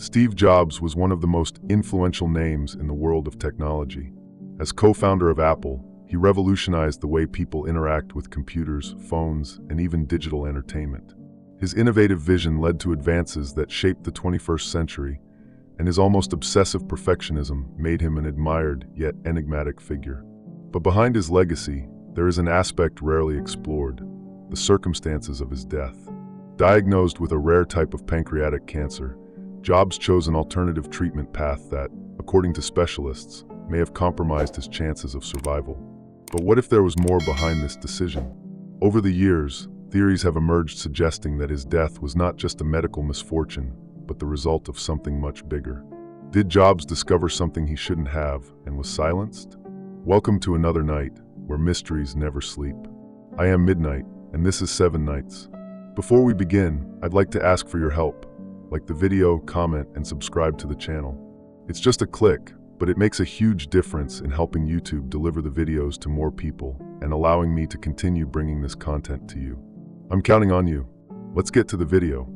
Steve Jobs was one of the most influential names in the world of technology. As co-founder of Apple, he revolutionized the way people interact with computers, phones, and even digital entertainment. His innovative vision led to advances that shaped the 21st century, and his almost obsessive perfectionism made him an admired yet enigmatic figure. But behind his legacy, there is an aspect rarely explored: the circumstances of his death. Diagnosed with a rare type of pancreatic cancer, Jobs chose an alternative treatment path that, according to specialists, may have compromised his chances of survival. But what if there was more behind this decision? Over the years, theories have emerged suggesting that his death was not just a medical misfortune, but the result of something much bigger. Did Jobs discover something he shouldn't have and was silenced? Welcome to another night where mysteries never sleep. I am Midnight, and this is 7 Nights. Before we begin, I'd like to ask for your help. Like the video, comment, and subscribe to the channel. It's just a click, but it makes a huge difference in helping YouTube deliver the videos to more people and allowing me to continue bringing this content to you. I'm counting on you. Let's get to the video.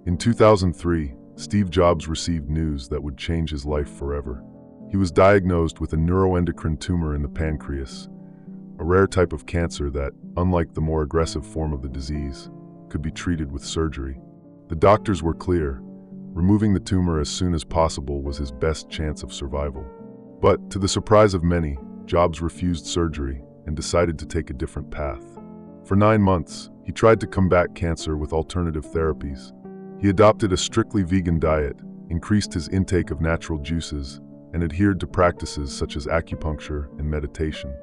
In 2003, Steve Jobs received news that would change his life forever. He was diagnosed with a neuroendocrine tumor in the pancreas, a rare type of cancer that, unlike the more aggressive form of the disease, could be treated with surgery. The doctors were clear: removing the tumor as soon as possible was his best chance of survival. But, to the surprise of many, Jobs refused surgery and decided to take a different path. For 9 months, he tried to combat cancer with alternative therapies. He adopted a strictly vegan diet, increased his intake of natural juices, and adhered to practices such as acupuncture and meditation.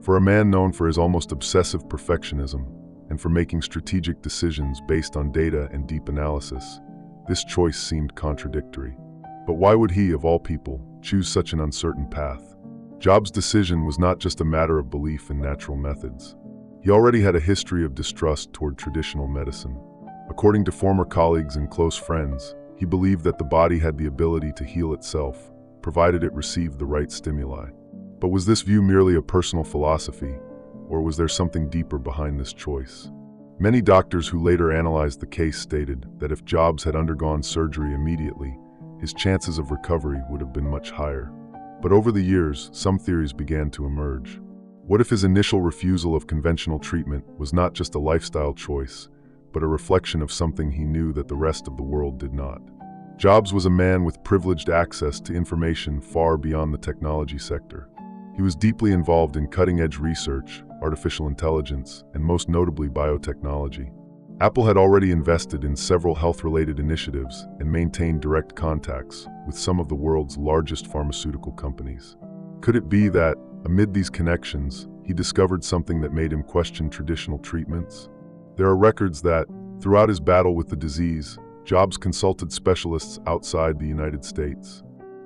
For a man known for his almost obsessive perfectionism and for making strategic decisions based on data and deep analysis, this choice seemed contradictory. But why would he, of all people, choose such an uncertain path? Jobs' decision was not just a matter of belief in natural methods. He already had a history of distrust toward traditional medicine. According to former colleagues and close friends, he believed that the body had the ability to heal itself, provided it received the right stimuli. But was this view merely a personal philosophy, or was there something deeper behind this choice? Many doctors who later analyzed the case stated that if Jobs had undergone surgery immediately, his chances of recovery would have been much higher. But over the years, some theories began to emerge. What if his initial refusal of conventional treatment was not just a lifestyle choice, but a reflection of something he knew that the rest of the world did not? Jobs was a man with privileged access to information far beyond the technology sector. He was deeply involved in cutting-edge research, artificial intelligence, and most notably biotechnology. Apple had already invested in several health-related initiatives and maintained direct contacts with some of the world's largest pharmaceutical companies. Could it be that, amid these connections, he discovered something that made him question traditional treatments? There are records that, throughout his battle with the disease, Jobs consulted specialists outside the United States.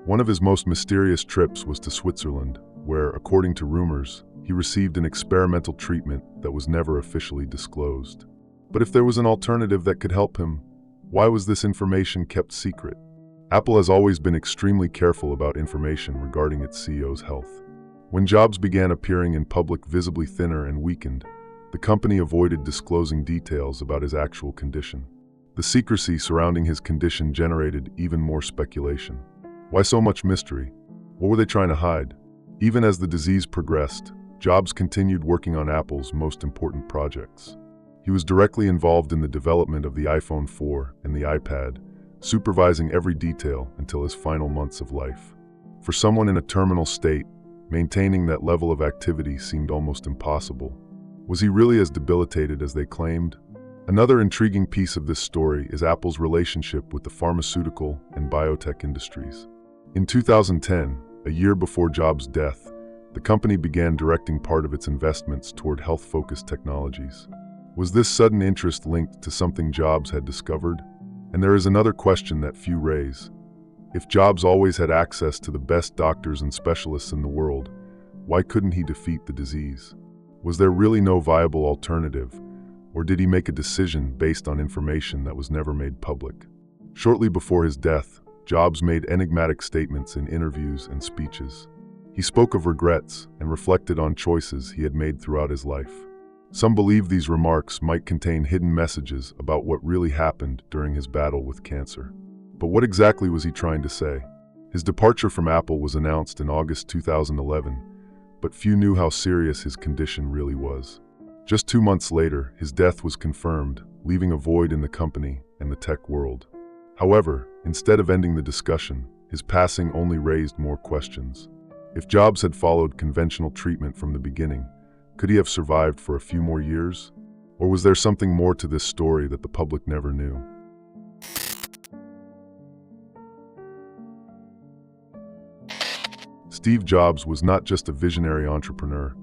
One of his most mysterious trips was to Switzerland, where, according to rumors, he received an experimental treatment that was never officially disclosed. But if there was an alternative that could help him, why was this information kept secret? Apple has always been extremely careful about information regarding its CEO's health. When Jobs began appearing in public visibly thinner and weakened, the company avoided disclosing details about his actual condition. The secrecy surrounding his condition generated even more speculation. Why so much mystery? What were they trying to hide? Even as the disease progressed, Jobs continued working on Apple's most important projects. He was directly involved in the development of the iPhone 4 and the iPad, supervising every detail until his final months of life. For someone in a terminal state, maintaining that level of activity seemed almost impossible. Was he really as debilitated as they claimed? Another intriguing piece of this story is Apple's relationship with the pharmaceutical and biotech industries. In 2010, a year before Jobs' death, the company began directing part of its investments toward health-focused technologies. Was this sudden interest linked to something Jobs had discovered? And there is another question that few raise. If Jobs always had access to the best doctors and specialists in the world, why couldn't he defeat the disease? Was there really no viable alternative, or did he make a decision based on information that was never made public? Shortly before his death, Jobs made enigmatic statements in interviews and speeches. He spoke of regrets and reflected on choices he had made throughout his life. Some believe these remarks might contain hidden messages about what really happened during his battle with cancer. But what exactly was he trying to say? His departure from Apple was announced in August 2011, but few knew how serious his condition really was. Just 2 months later, his death was confirmed, leaving a void in the company and the tech world. However, instead of ending the discussion, his passing only raised more questions. If Jobs had followed conventional treatment from the beginning, could he have survived for a few more years? Or was there something more to this story that the public never knew? Steve Jobs was not just a visionary entrepreneur.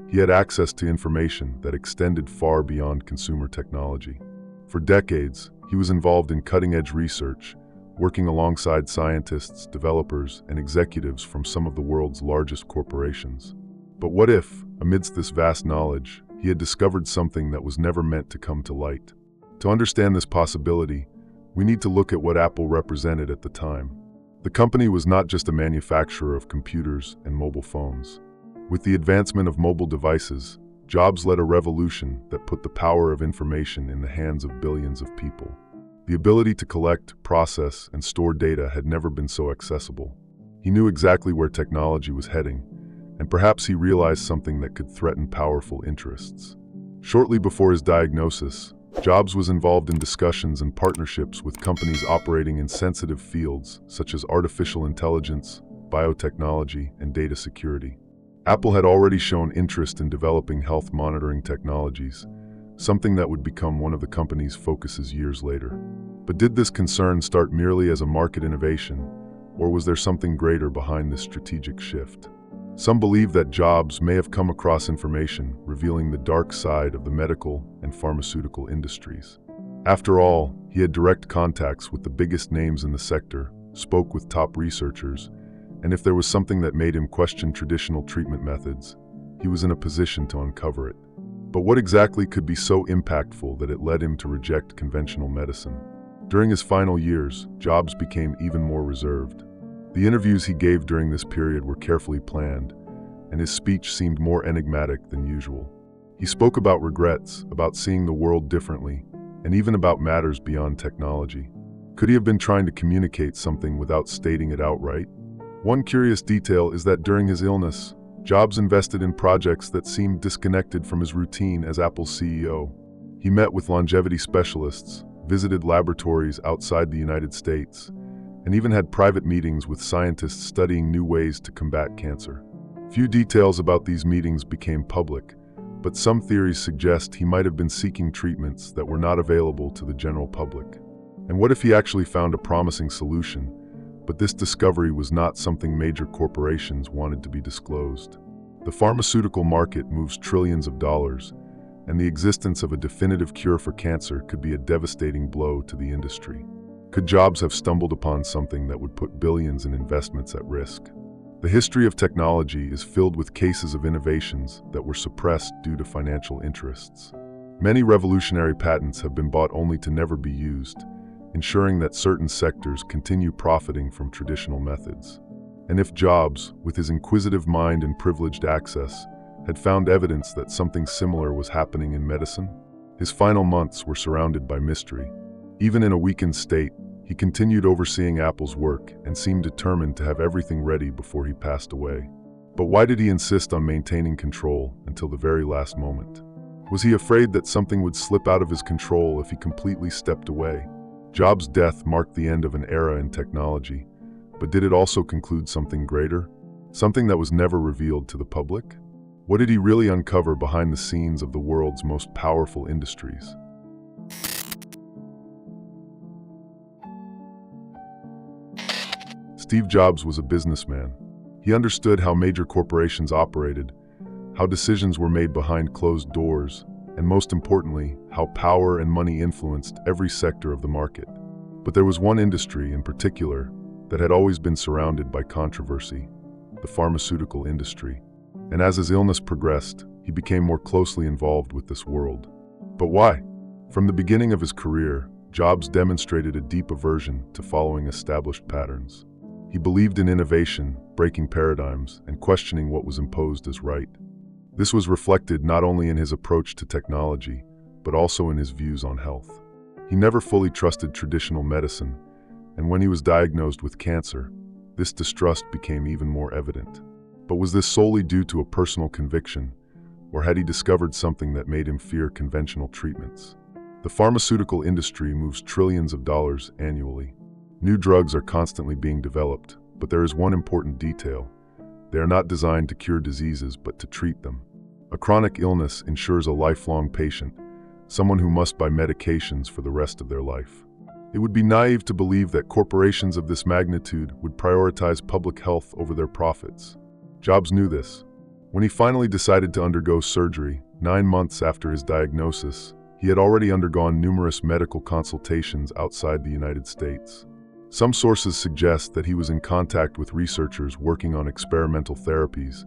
He had access to information that extended far beyond consumer technology. For decades, he was involved in cutting-edge research, working alongside scientists, developers, and executives from some of the world's largest corporations. But what if, amidst this vast knowledge, he had discovered something that was never meant to come to light? To understand this possibility, we need to look at what Apple represented at the time. The company was not just a manufacturer of computers and mobile phones. With the advancement of mobile devices, Jobs led a revolution that put the power of information in the hands of billions of people. The ability to collect, process, and store data had never been so accessible. He knew exactly where technology was heading, and perhaps he realized something that could threaten powerful interests. Shortly before his diagnosis, Jobs was involved in discussions and partnerships with companies operating in sensitive fields such as artificial intelligence, biotechnology, and data security. Apple had already shown interest in developing health monitoring technologies, something that would become one of the company's focuses years later. But did this concern start merely as a market innovation, or was there something greater behind this strategic shift? Some believe that Jobs may have come across information revealing the dark side of the medical and pharmaceutical industries. After all, he had direct contacts with the biggest names in the sector, spoke with top researchers, and if there was something that made him question traditional treatment methods, he was in a position to uncover it. But what exactly could be so impactful that it led him to reject conventional medicine? During his final years, Jobs became even more reserved. The interviews he gave during this period were carefully planned, and his speech seemed more enigmatic than usual. He spoke about regrets, about seeing the world differently, and even about matters beyond technology. Could he have been trying to communicate something without stating it outright? One curious detail is that during his illness, Jobs invested in projects that seemed disconnected from his routine as Apple's CEO. He met with longevity specialists, visited laboratories outside the United States, and even had private meetings with scientists studying new ways to combat cancer. Few details about these meetings became public, but some theories suggest he might have been seeking treatments that were not available to the general public. And what if he actually found a promising solution, but this discovery was not something major corporations wanted to be disclosed? The pharmaceutical market moves trillions of dollars, and the existence of a definitive cure for cancer could be a devastating blow to the industry. Could Jobs have stumbled upon something that would put billions in investments at risk? The history of technology is filled with cases of innovations that were suppressed due to financial interests. Many revolutionary patents have been bought only to never be used, ensuring that certain sectors continue profiting from traditional methods. And if Jobs, with his inquisitive mind and privileged access, had found evidence that something similar was happening in medicine, his final months were surrounded by mystery. Even in a weakened state, he continued overseeing Apple's work and seemed determined to have everything ready before he passed away. But why did he insist on maintaining control until the very last moment? Was he afraid that something would slip out of his control if he completely stepped away? Jobs' death marked the end of an era in technology, but did it also conclude something greater? Something that was never revealed to the public? What did he really uncover behind the scenes of the world's most powerful industries? Steve Jobs was a businessman. He understood how major corporations operated, how decisions were made behind closed doors, and most importantly, how power and money influenced every sector of the market. But there was one industry in particular that had always been surrounded by controversy: the pharmaceutical industry. And as his illness progressed, he became more closely involved with this world. But why? From the beginning of his career, Jobs demonstrated a deep aversion to following established patterns. He believed in innovation, breaking paradigms, and questioning what was imposed as right. This was reflected not only in his approach to technology, but also in his views on health. He never fully trusted traditional medicine, and when he was diagnosed with cancer, this distrust became even more evident. But was this solely due to a personal conviction, or had he discovered something that made him fear conventional treatments? The pharmaceutical industry moves trillions of dollars annually. New drugs are constantly being developed, but there is one important detail. They are not designed to cure diseases, but to treat them. A chronic illness ensures a lifelong patient, someone who must buy medications for the rest of their life. It would be naive to believe that corporations of this magnitude would prioritize public health over their profits. Jobs knew this. When he finally decided to undergo surgery, 9 months after his diagnosis, he had already undergone numerous medical consultations outside the United States. Some sources suggest that he was in contact with researchers working on experimental therapies,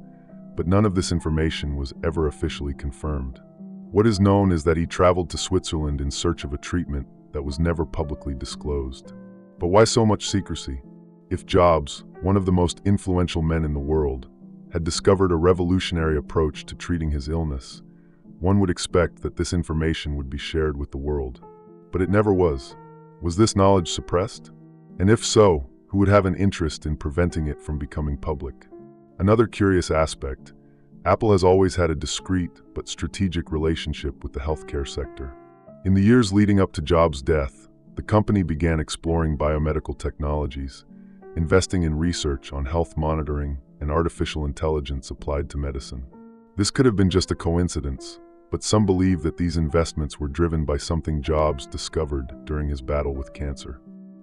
but none of this information was ever officially confirmed. What is known is that he traveled to Switzerland in search of a treatment that was never publicly disclosed. But why so much secrecy? If Jobs, one of the most influential men in the world, had discovered a revolutionary approach to treating his illness, one would expect that this information would be shared with the world. But it never was. Was this knowledge suppressed? And if so, who would have an interest in preventing it from becoming public? Another curious aspect, Apple has always had a discreet but strategic relationship with the healthcare sector. In the years leading up to Jobs' death, the company began exploring biomedical technologies, investing in research on health monitoring and artificial intelligence applied to medicine. This could have been just a coincidence, but some believe that these investments were driven by something Jobs discovered during his battle with cancer.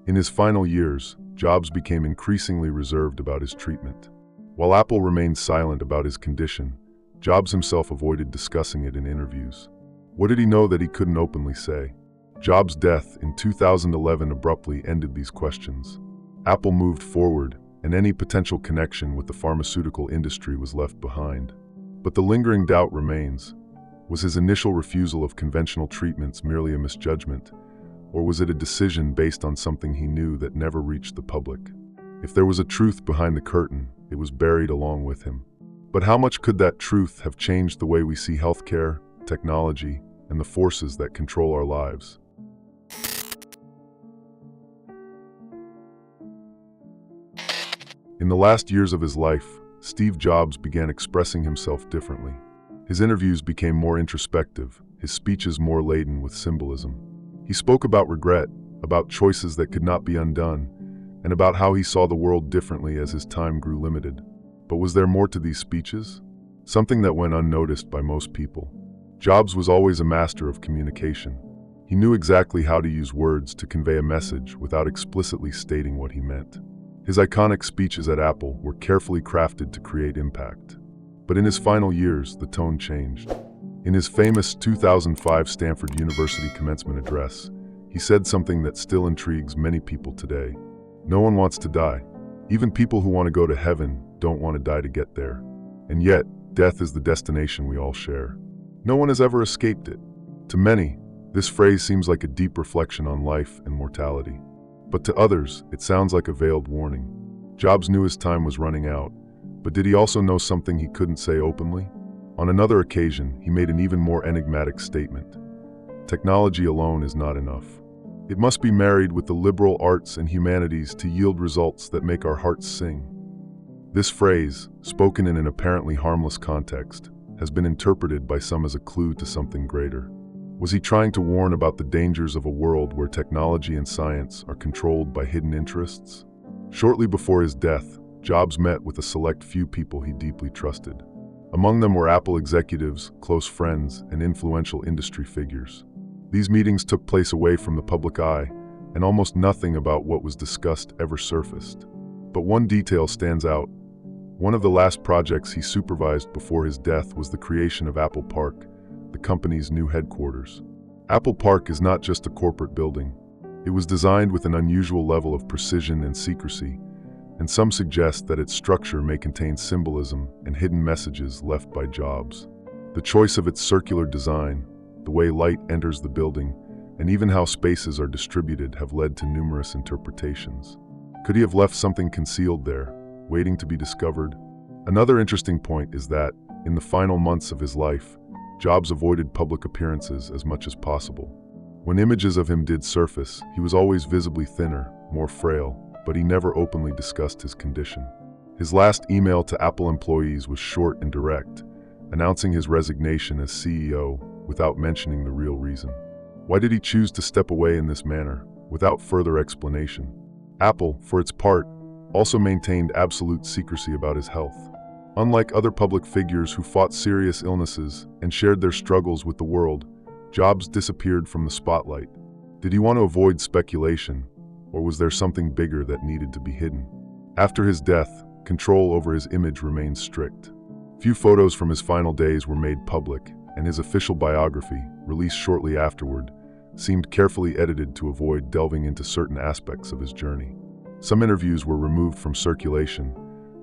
In his final years, Jobs became increasingly reserved about his treatment. While Apple remained silent about his condition, Jobs himself avoided discussing it in interviews. What did he know that he couldn't openly say? Jobs' death in 2011 abruptly ended these questions. Apple moved forward, and any potential connection with the pharmaceutical industry was left behind. But the lingering doubt remains. Was his initial refusal of conventional treatments merely a misjudgment, or was it a decision based on something he knew that never reached the public? If there was a truth behind the curtain, it was buried along with him. But how much could that truth have changed the way we see healthcare, technology, and the forces that control our lives? In the last years of his life, Steve Jobs began expressing himself differently. His interviews became more introspective, his speeches more laden with symbolism. He spoke about regret, about choices that could not be undone, and about how he saw the world differently as his time grew limited. But was there more to these speeches? Something that went unnoticed by most people. Jobs was always a master of communication. He knew exactly how to use words to convey a message without explicitly stating what he meant. His iconic speeches at Apple were carefully crafted to create impact. But in his final years, the tone changed. In his famous 2005 Stanford University commencement address, he said something that still intrigues many people today. No one wants to die. Even people who want to go to heaven don't want to die to get there. And yet, death is the destination we all share. No one has ever escaped it. To many, this phrase seems like a deep reflection on life and mortality. But to others, it sounds like a veiled warning. Jobs knew his time was running out, but did he also know something he couldn't say openly? On another occasion, he made an even more enigmatic statement. Technology alone is not enough. It must be married with the liberal arts and humanities to yield results that make our hearts sing. This phrase, spoken in an apparently harmless context, has been interpreted by some as a clue to something greater. Was he trying to warn about the dangers of a world where technology and science are controlled by hidden interests? Shortly before his death, Jobs met with a select few people he deeply trusted. Among them were Apple executives, close friends, and influential industry figures. These meetings took place away from the public eye, and almost nothing about what was discussed ever surfaced. But one detail stands out. One of the last projects he supervised before his death was the creation of Apple Park, the company's new headquarters. Apple Park is not just a corporate building. It was designed with an unusual level of precision and secrecy, and some suggest that its structure may contain symbolism and hidden messages left by Jobs. The choice of its circular design, the way light enters the building, and even how spaces are distributed have led to numerous interpretations. Could he have left something concealed there, waiting to be discovered? Another interesting point is that, In the final months of his life, Jobs avoided public appearances as much as possible. When images of him did surface, he was always visibly thinner, more frail, but he never openly discussed his condition. His last email to Apple employees was short and direct, announcing his resignation as CEO without mentioning the real reason. Why did he choose to step away in this manner, without further explanation? Apple, for its part, also maintained absolute secrecy about his health. Unlike other public figures who fought serious illnesses and shared their struggles with the world, Jobs disappeared from the spotlight. Did he want to avoid speculation, or was there something bigger that needed to be hidden? After his death, control over his image remained strict. Few photos from his final days were made public, and his official biography, released shortly afterward, seemed carefully edited to avoid delving into certain aspects of his journey. Some interviews were removed from circulation,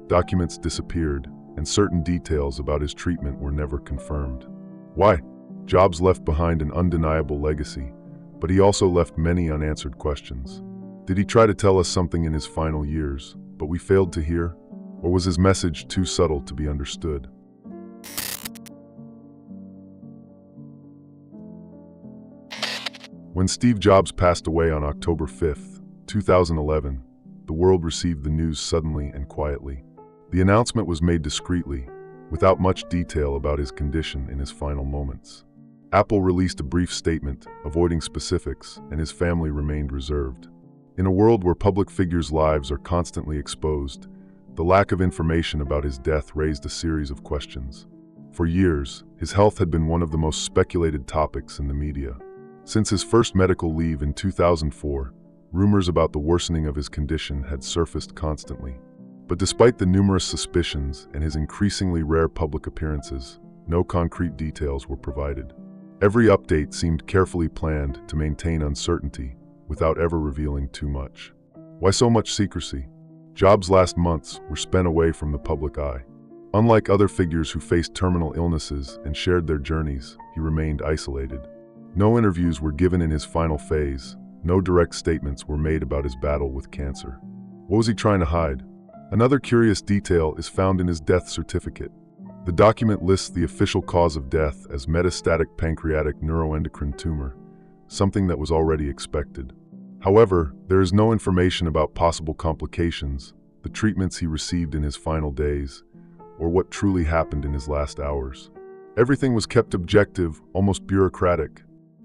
documents disappeared, and certain details about his treatment were never confirmed. Why? Jobs left behind an undeniable legacy, but he also left many unanswered questions. Did he try to tell us something in his final years, but we failed to hear? Or was his message too subtle to be understood? When Steve Jobs passed away on October 5, 2011, the world received the news suddenly and quietly. The announcement was made discreetly, without much detail about his condition in his final moments. Apple released a brief statement, avoiding specifics, and his family remained reserved. In a world where public figures' lives are constantly exposed, the lack of information about his death raised a series of questions. For years, his health had been one of the most speculated topics in the media. Since his first medical leave in 2004, rumors about the worsening of his condition had surfaced constantly. But despite the numerous suspicions and his increasingly rare public appearances, no concrete details were provided. Every update seemed carefully planned to maintain uncertainty without ever revealing too much. Why so much secrecy? Jobs' last months were spent away from the public eye. Unlike other figures who faced terminal illnesses and shared their journeys, he remained isolated. No interviews were given in his final phase, no direct statements were made about his battle with cancer. What was he trying to hide? Another curious detail is found in his death certificate. The document lists the official cause of death as metastatic pancreatic neuroendocrine tumor, something that was already expected. However, there is no information about possible complications, the treatments he received in his final days, or what truly happened in his last hours. Everything was kept objective, almost bureaucratic.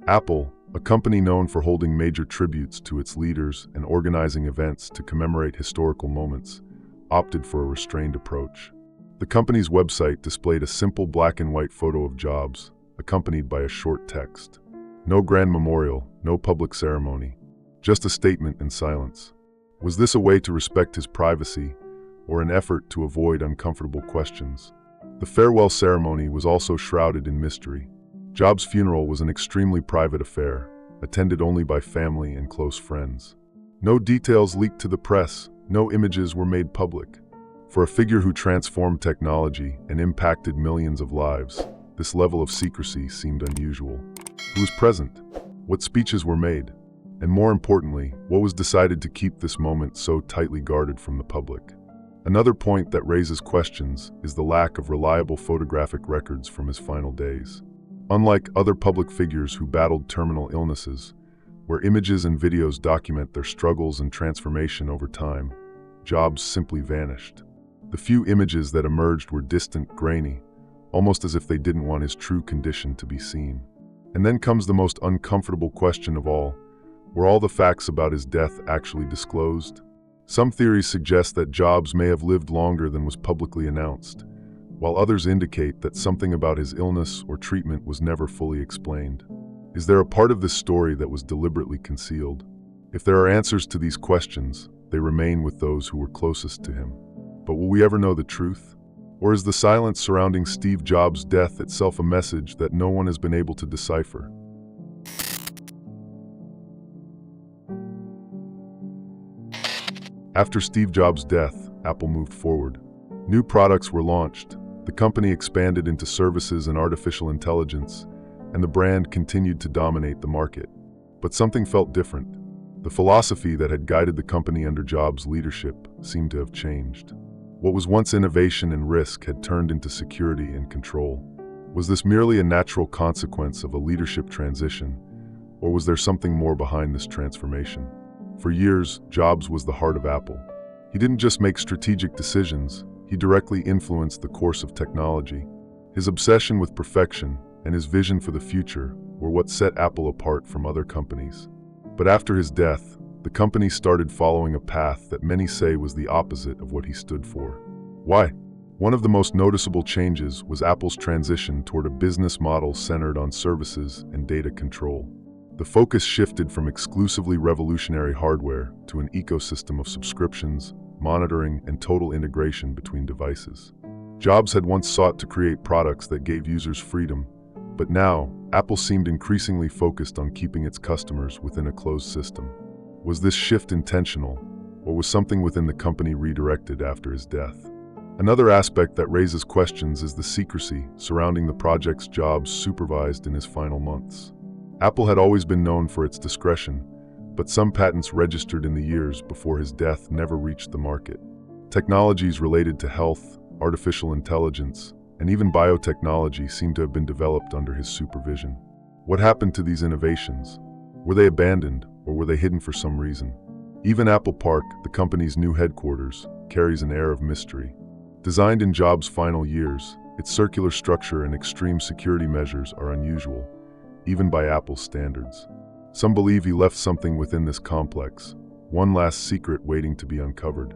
Apple, a company known for holding major tributes to its leaders and organizing events to commemorate historical moments, opted for a restrained approach. The company's website displayed a simple black and white photo of Jobs, accompanied by a short text. No grand memorial, no public ceremony, just a statement in silence. Was this a way to respect his privacy, or an effort to avoid uncomfortable questions? The farewell ceremony was also shrouded in mystery. Jobs' funeral was an extremely private affair, attended only by family and close friends. No details leaked to the press, no images were made public. For a figure who transformed technology and impacted millions of lives, this level of secrecy seemed unusual. Who was present? What speeches were made? And more importantly, what was decided to keep this moment so tightly guarded from the public? Another point that raises questions is the lack of reliable photographic records from his final days. Unlike other public figures who battled terminal illnesses, where images and videos document their struggles and transformation over time, Jobs simply vanished. The few images that emerged were distant, grainy, almost as if they didn't want his true condition to be seen. And then comes the most uncomfortable question of all: were all the facts about his death actually disclosed? Some theories suggest that Jobs may have lived longer than was publicly announced, while others indicate that something about his illness or treatment was never fully explained. Is there a part of this story that was deliberately concealed? If there are answers to these questions, they remain with those who were closest to him. But will we ever know the truth? Or is the silence surrounding Steve Jobs' death itself a message that no one has been able to decipher? After Steve Jobs' death, Apple moved forward. New products were launched, the company expanded into services and artificial intelligence, and the brand continued to dominate the market. But something felt different. The philosophy that had guided the company under Jobs' leadership seemed to have changed. What was once innovation and risk had turned into security and control. Was this merely a natural consequence of a leadership transition, or was there something more behind this transformation? For years, Jobs was the heart of Apple. He didn't just make strategic decisions, he directly influenced the course of technology. His obsession with perfection and his vision for the future were what set Apple apart from other companies. But after his death, the company started following a path that many say was the opposite of what he stood for. Why? One of the most noticeable changes was Apple's transition toward a business model centered on services and data control. The focus shifted from exclusively revolutionary hardware to an ecosystem of subscriptions, monitoring, and total integration between devices. Jobs had once sought to create products that gave users freedom, but now, Apple seemed increasingly focused on keeping its customers within a closed system. Was this shift intentional, or was something within the company redirected after his death? Another aspect that raises questions is the secrecy surrounding the projects Jobs supervised in his final months. Apple had always been known for its discretion, but some patents registered in the years before his death never reached the market. Technologies related to health, artificial intelligence, and even biotechnology seem to have been developed under his supervision. What happened to these innovations? Were they abandoned, or were they hidden for some reason? Even Apple Park, the company's new headquarters, carries an air of mystery. Designed in Jobs' final years, its circular structure and extreme security measures are unusual, even by Apple's standards. Some believe he left something within this complex, one last secret waiting to be uncovered.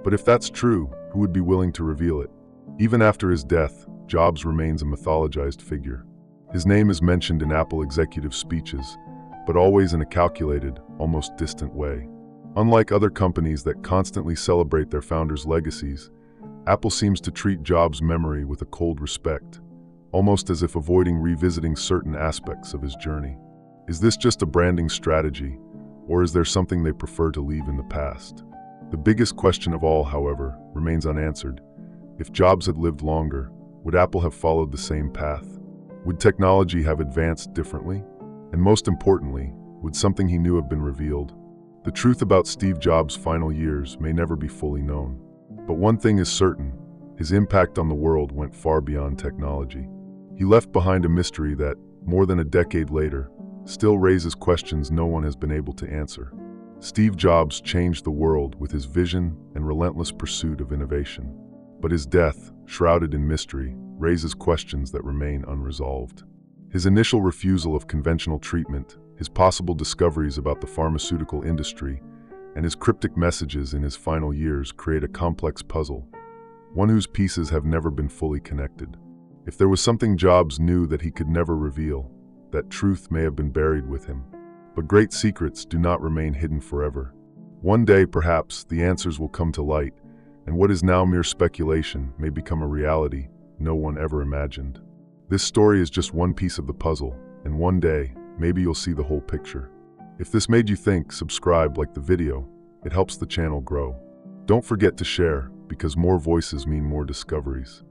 But if that's true, who would be willing to reveal it? Even after his death, Jobs remains a mythologized figure. His name is mentioned in Apple executive speeches, but always in a calculated, almost distant way. Unlike other companies that constantly celebrate their founders' legacies, Apple seems to treat Jobs' memory with a cold respect, almost as if avoiding revisiting certain aspects of his journey. Is this just a branding strategy, or is there something they prefer to leave in the past? The biggest question of all, however, remains unanswered. If Jobs had lived longer, would Apple have followed the same path? Would technology have advanced differently? And most importantly, would something he knew have been revealed? The truth about Steve Jobs' final years may never be fully known. But one thing is certain, his impact on the world went far beyond technology. He left behind a mystery that, more than a decade later, still raises questions no one has been able to answer. Steve Jobs changed the world with his vision and relentless pursuit of innovation. But his death, shrouded in mystery, raises questions that remain unresolved. His initial refusal of conventional treatment, his possible discoveries about the pharmaceutical industry, and his cryptic messages in his final years create a complex puzzle, one whose pieces have never been fully connected. If there was something Jobs knew that he could never reveal, that truth may have been buried with him. But great secrets do not remain hidden forever. One day, perhaps, the answers will come to light, and what is now mere speculation may become a reality no one ever imagined. This story is just one piece of the puzzle, and one day, maybe you'll see the whole picture. If this made you think, subscribe, like the video. It helps the channel grow. Don't forget to share, because more voices mean more discoveries.